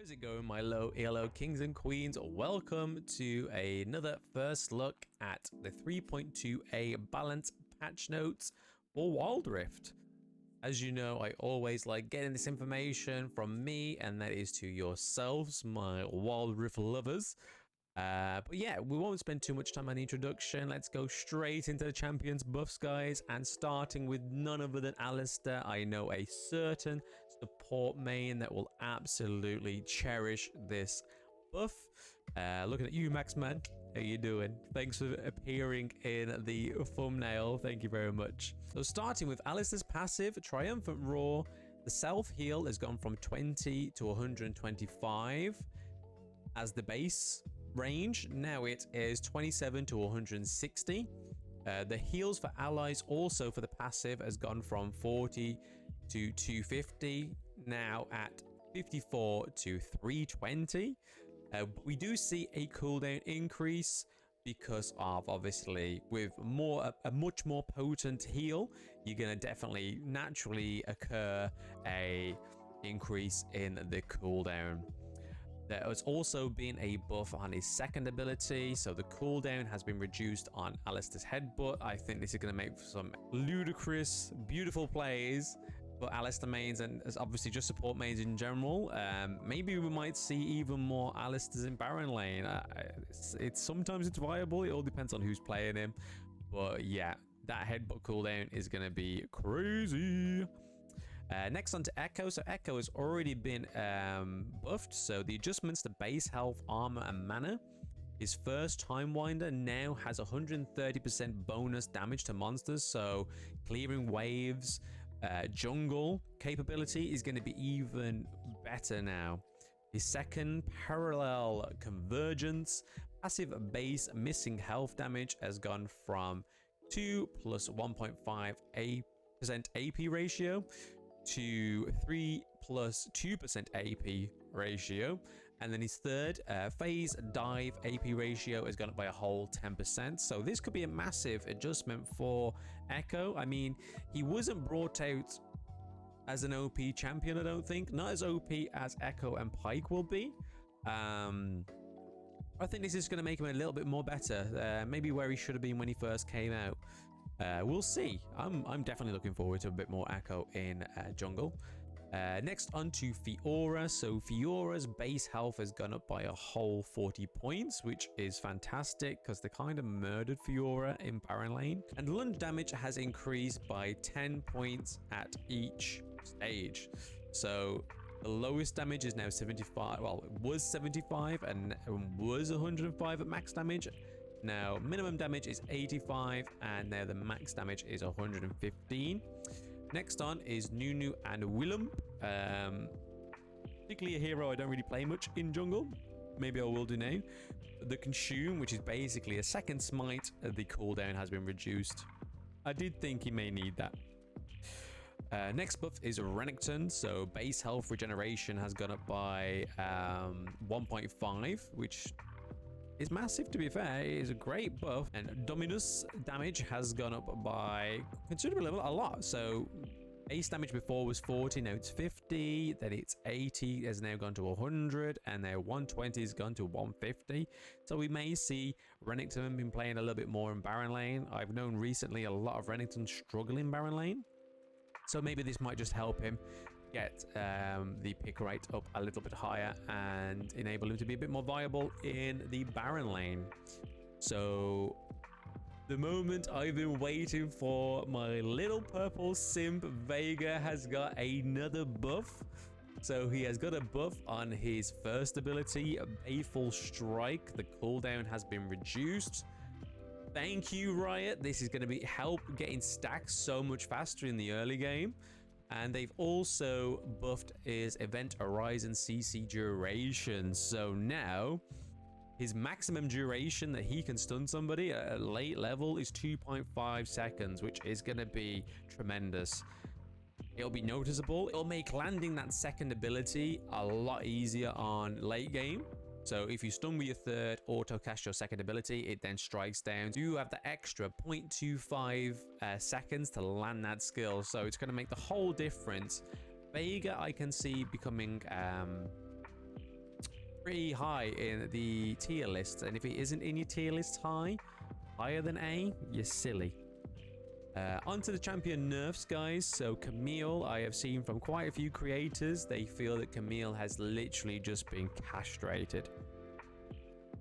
How's it going, my low elo kings and queens? Welcome to another first look at the 3.2a balance patch notes for Wild Rift. As you know, I always like getting this information from me, and that is to yourselves, my Wild Rift lovers. But yeah, we won't spend too much time on the introduction. Let's go straight into the champions buffs, guys. And starting with none other than Alistar, I know a certain support main that will absolutely cherish this buff. Looking at you, Maxman. How you doing? Thanks for appearing in the thumbnail. Thank you very much. So starting with Alistar's passive, Triumphant Roar, the self-heal has gone from 20 to 125 as the base range. Now it is 27 to 160. The heals for allies also for the passive has gone from 40 to 250, now at 54 to 320. We do see a cooldown increase because of, obviously, with a much more potent heal, you're going to definitely naturally occur a increase in the cooldown. There has also been a buff on his second ability, so the cooldown has been reduced on Alistar's Headbutt. I think this is going to make for some ludicrous, beautiful plays for Alistar mains and obviously just support mains in general. Maybe we might see even more Alistars in Baron Lane. Sometimes it's viable. It all depends on who's playing him. But yeah, that Headbutt cooldown is going to be crazy. Next on to Echo. So Echo has already been buffed. So the adjustments to base health, armor, and mana. His first Time Winder now has 130% bonus damage to monsters. So clearing waves, jungle capability is going to be even better now. His second Parallel Convergence, passive base missing health damage has gone from 2 plus 1.5% AP ratio to 3 plus 2% AP ratio. And then his third phase dive AP ratio has gone up by a whole 10%. So this could be a massive adjustment for Echo. I mean, he wasn't brought out as an OP champion, I don't think. Not as OP as Echo and Pyke will be. I think this is going to make him a little bit more better. Maybe where he should have been when he first came out. We'll see. I'm definitely looking forward to a bit more Echo in jungle. Next on to Fiora. So Fiora's base health has gone up by a whole 40 points, which is fantastic because they kind of murdered Fiora in Baron Lane. And lunge damage has increased by 10 points at each stage. So the lowest damage is now 75. Well, it was 75 and was 105 at max damage. Now minimum damage is 85 and now the max damage is 115. Next on is Nunu and Willem. Particularly a hero I don't really play much in jungle. Maybe I will do now. The Consume, which is basically a second smite, the cooldown has been reduced. I did think he may need that. Next buff is Renekton. So base health regeneration has gone up by 1.5, which is massive, to be fair. It is a great buff. And Dominus damage has gone up by considerably a lot. So base damage before was 40, now it's 50, then it's 80, has now gone to 100, and now 120 has gone to 150. So we may see Renekton been playing a little bit more in Baron Lane. I've known recently a lot of Renekton struggle in Baron Lane. So maybe this might just help him get the pick rate up a little bit higher and enable him to be a bit more viable in the Baron Lane. So the moment I've been waiting for, my little purple simp Veigar has got another buff. So he has got a buff on his first ability, Baleful Strike. The cooldown has been reduced. Thank you, Riot. This is going to help getting stacks so much faster in the early game. And they've also buffed his Event Horizon CC duration. So now his maximum duration that he can stun somebody at a late level is 2.5 seconds, which is going to be tremendous. It'll be noticeable. It'll make landing that second ability a lot easier on late game. So if you stun with your third, auto cast your second ability, it then strikes down. You have the extra 0.25 seconds to land that skill. So it's going to make the whole difference. Veigar, I can see becoming pretty high in the tier list. And if it isn't in your tier list higher than A, you're silly. Onto the champion nerfs, guys. So Camille, I have seen from quite a few creators, they feel that Camille has literally just been castrated.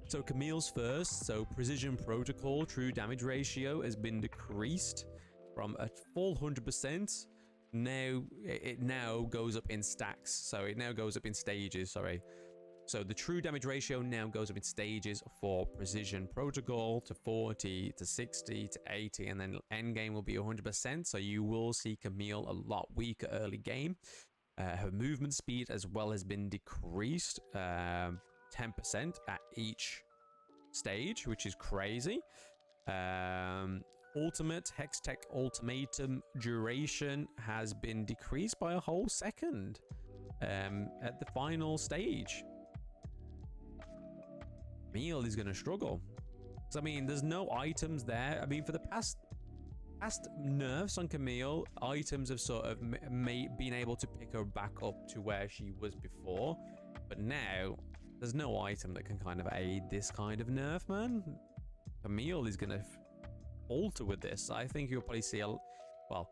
So Camille's first, so Precision Protocol, true damage ratio has been decreased from a full 100%. Now, it now goes up in stacks. So it now goes up in stages, sorry. So the true damage ratio now goes up in stages for Precision Protocol to 40, to 60, to 80, and then endgame will be 100%. So you will see Camille a lot weaker early game. Her movement speed as well has been decreased 10% at each stage, which is crazy. Ultimate Hextech Ultimatum duration has been decreased by a whole second at the final stage. Camille is going to struggle. So, I mean, there's no items there. I mean, for the past nerfs on Camille, items have sort of been able to pick her back up to where she was before. But now, there's no item that can kind of aid this kind of nerf, man. Camille is going to alter with this. I think you'll probably see well,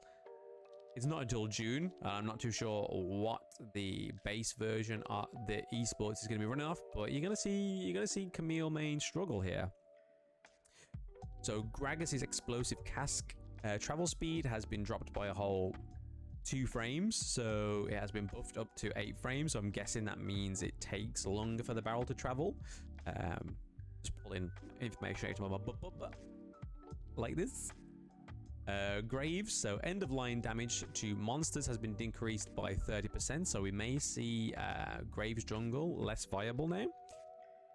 it's not until June. I'm not too sure what the base version of the esports is going to be running off, but you're gonna see Camille main struggle here. So Gragas's explosive cask travel speed has been dropped by a whole 2 frames, so it has been buffed up to 8 frames. So I'm guessing that means it takes longer for the barrel to travel. Just pulling information out of my butt like this. Graves, so end of line damage to monsters has been decreased by 30%, so we may see Graves jungle less viable now.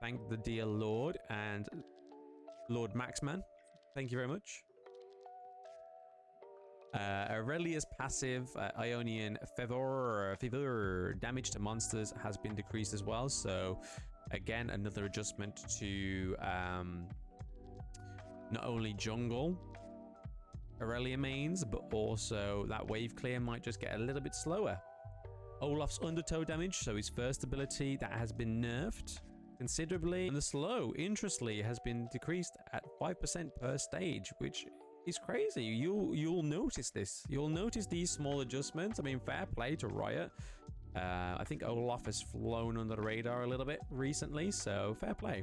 Thank the dear Lord and Lord Maxman. Thank you very much. Aurelia's passive Ionian Fever damage to monsters has been decreased as well, so again another adjustment to not only jungle Aurelia mains, but also that wave clear might just get a little bit slower. Olaf's undertow damage, so his first ability, that has been nerfed considerably. And the slow, interestingly, has been decreased at 5% per stage, which is crazy. You'll notice this. You'll notice these small adjustments. I mean, fair play to Riot. I think Olaf has flown under the radar a little bit recently, so fair play.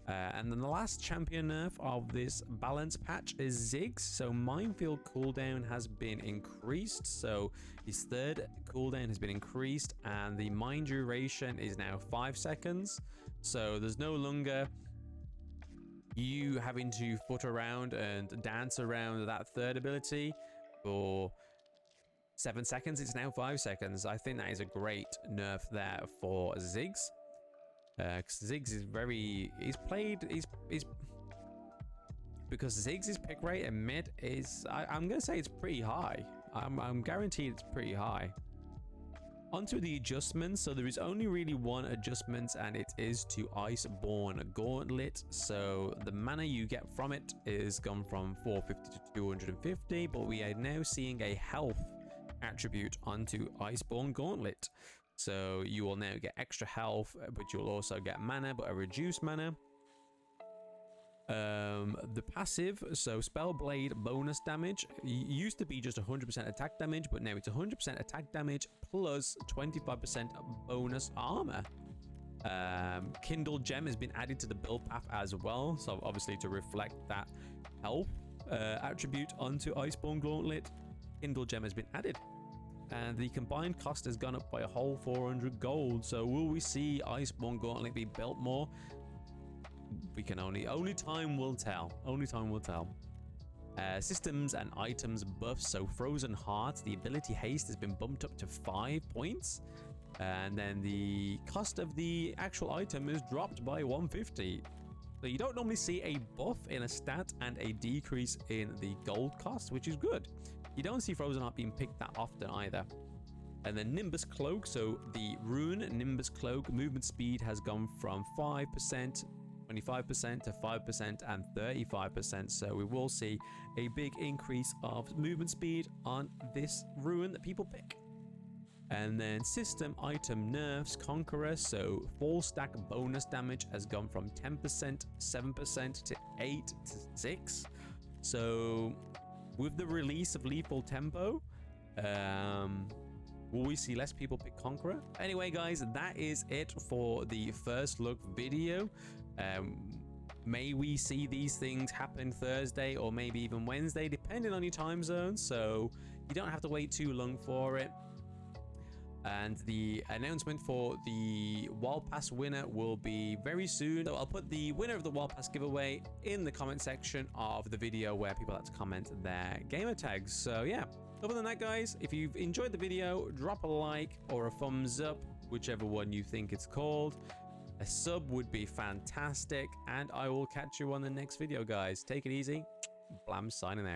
And then the last champion nerf of this balance patch is Ziggs. So Minefield cooldown has been increased. So his third cooldown has been increased, and the mine duration is now 5 seconds. So there's no longer you having to foot around and dance around that third ability for 7 seconds. It's now 5 seconds. I think that is a great nerf there for Ziggs. Because Ziggs is because Ziggs' pick rate in mid is, I'm gonna say it's pretty high. I'm guaranteed it's pretty high. Onto the adjustments. So there is only really one adjustment, and it is to Iceborne Gauntlet. So the mana you get from it is gone from 450 to 250, but we are now seeing a health attribute onto Iceborne Gauntlet. So you will now get extra health, but you'll also get mana, but a reduced mana. The passive, so Spellblade bonus damage, used to be just 100% attack damage, but now it's 100% attack damage plus 25% bonus armor. Kindle Gem has been added to the build path as well, so obviously to reflect that health attribute onto Iceborne Gauntlet, Kindle Gem has been added. And the combined cost has gone up by a whole 400 gold. So will we see Iceborne Gauntlet be built more? We can only time will tell. Only time will tell. Systems and items buffs. So Frozen Heart, the ability haste has been bumped up to 5 points. And then the cost of the actual item is dropped by 150. So you don't normally see a buff in a stat and a decrease in the gold cost, which is good. You don't see Frozen Heart being picked that often either. And then Nimbus Cloak, so the rune Nimbus Cloak movement speed has gone from 5%, 25% to 5% and 35%. So we will see a big increase of movement speed on this rune that people pick. And then system item nerfs Conqueror. So full stack bonus damage has gone from 10%, 7% to 8 to 6. So with the release of Lethal Tempo, will we see less people pick Conqueror? Anyway, guys, that is it for the first look video. May we see these things happen Thursday or maybe even Wednesday, depending on your time zone. So you don't have to wait too long for it. And the announcement for the Wild Pass winner will be very soon. So I'll put the winner of the Wild Pass giveaway in the comment section of the video where people have to comment their gamer tags. So yeah, other than that, guys, if you've enjoyed the video, drop a like or a thumbs up, whichever one you think it's called. A sub would be fantastic, and I will catch you on the next video, guys. Take it easy. Blam signing out.